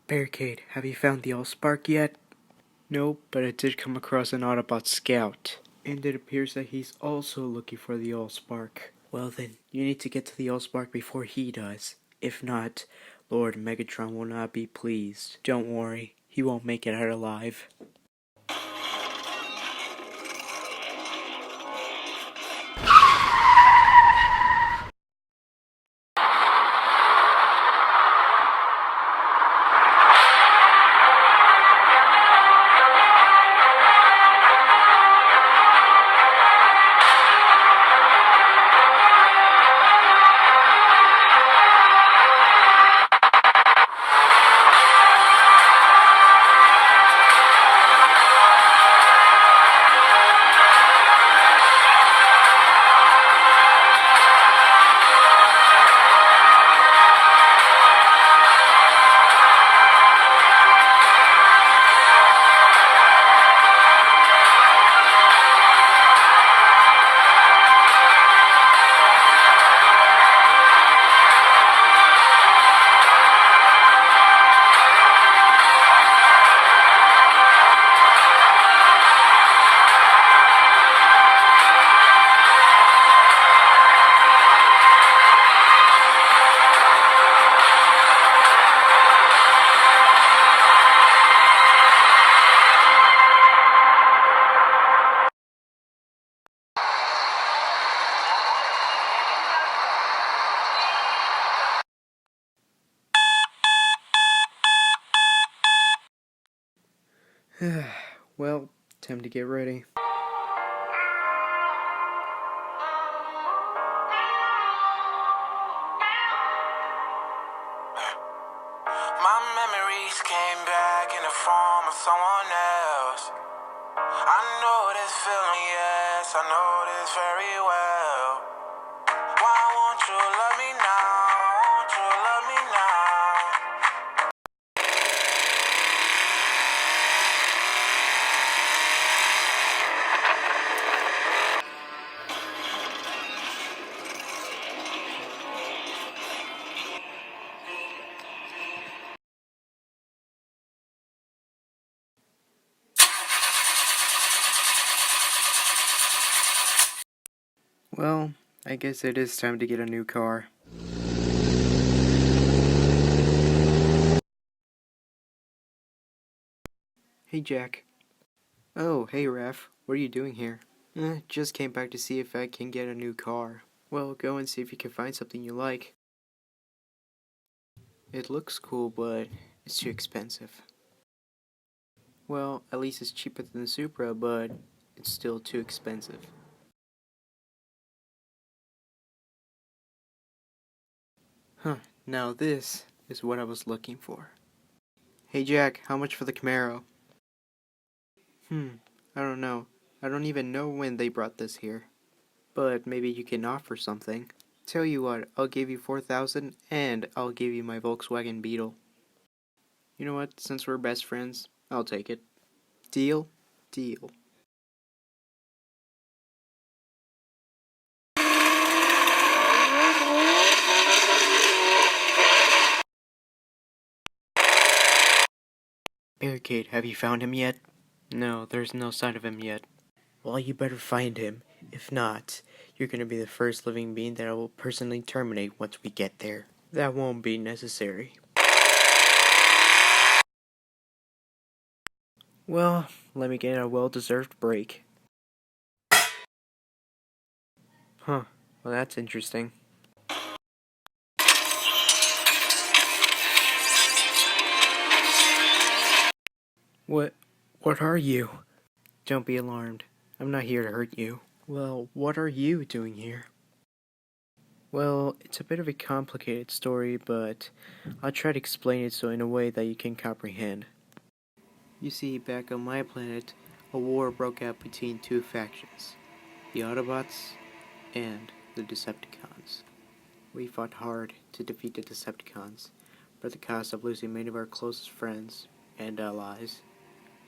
Barricade, have you found the allspark yet? No, but I did come across an Autobot scout. And it appears that he's also looking for the allspark. Well then, you need to get to the allspark before he does. If not, Lord Megatron will not be pleased. Don't worry, he won't make it out alive. Well, time to get ready. My memories came back in the form of someone else. I know this feeling, yes, I know this very well. Why won't you love me now? Won't you love me now? Well, I guess it is time to get a new car. Hey Jack. Oh, hey Raph. What are you doing here? Just came back to see if I can get a new car. Well, go and see if you can find something you like. It looks cool, but it's too expensive. Well, at least it's cheaper than the Supra, but it's still too expensive. Huh, now this is what I was looking for. Hey Jack, how much for the Camaro? I don't know. I don't even know when they brought this here. But maybe you can offer something. Tell you what, I'll give you 4,000 and I'll give you my Volkswagen Beetle. You know what, since we're best friends, I'll take it. Deal? Deal. Barricade, have you found him yet? No, there's no sign of him yet. Well, you better find him. If not, you're gonna be the first living being that I will personally terminate once we get there. That won't be necessary. Well, let me get a well-deserved break. Huh, well that's interesting. What are you? Don't be alarmed. I'm not here to hurt you. Well, what are you doing here? Well, it's a bit of a complicated story, but I'll try to explain it so in a way that you can comprehend. You see, back on my planet, a war broke out between two factions, the Autobots and the Decepticons. We fought hard to defeat the Decepticons, but at the cost of losing many of our closest friends and allies.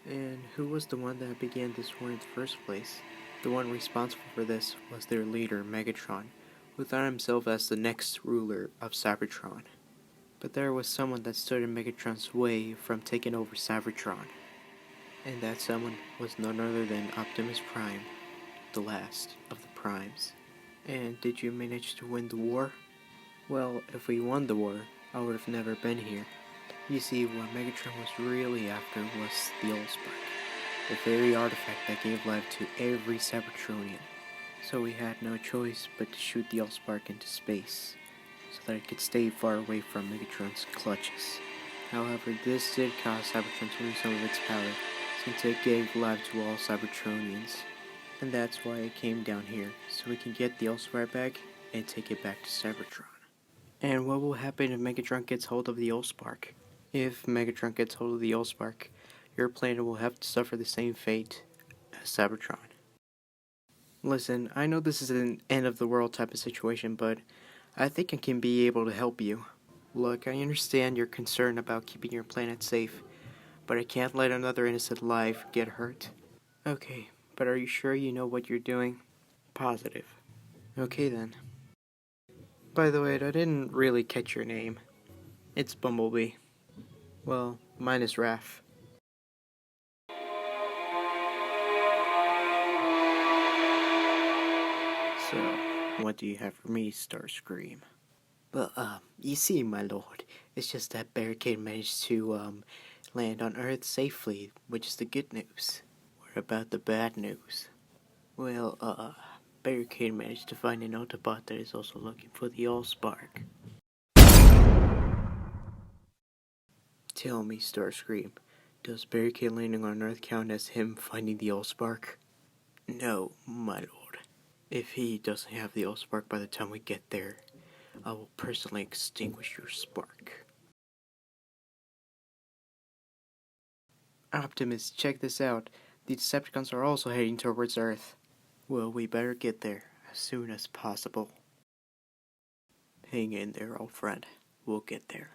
And who was the one that began this war in the first place? The one responsible for this was their leader, Megatron, who thought himself as the next ruler of Cybertron. But there was someone that stood in Megatron's way from taking over Cybertron. And that someone was none other than Optimus Prime, the last of the Primes. And did you manage to win the war? Well, if we won the war, I would have never been here. You see, what Megatron was really after was the allspark, the very artifact that gave life to every Cybertronian. So we had no choice but to shoot the allspark into space, so that it could stay far away from Megatron's clutches. However, this did cause Cybertron to lose some of its power, since it gave life to all Cybertronians. And that's why it came down here, so we can get the allspark back and take it back to Cybertron. And what will happen if Megatron gets hold of the allspark? If Megatron gets hold of the allspark, your planet will have to suffer the same fate as Cybertron. Listen, I know this is an end-of-the-world type of situation, but I think I can be able to help you. Look, I understand your concern about keeping your planet safe, but I can't let another innocent life get hurt. Okay, but are you sure you know what you're doing? Positive. Okay then. By the way, I didn't really catch your name. It's Bumblebee. Well, mine is Raph. So, what do you have for me, Starscream? Well, you see, my lord, it's just that Barricade managed to, land on Earth safely, which is the good news. What about the bad news? Well, Barricade managed to find an Autobot that is also looking for the allspark. Tell me, Starscream, does Barricade landing on Earth count as him finding the allspark? No, my lord. If he doesn't have the allspark by the time we get there, I will personally extinguish your spark. Optimus, check this out. The Decepticons are also heading towards Earth. Well, we better get there as soon as possible. Hang in there, old friend. We'll get there.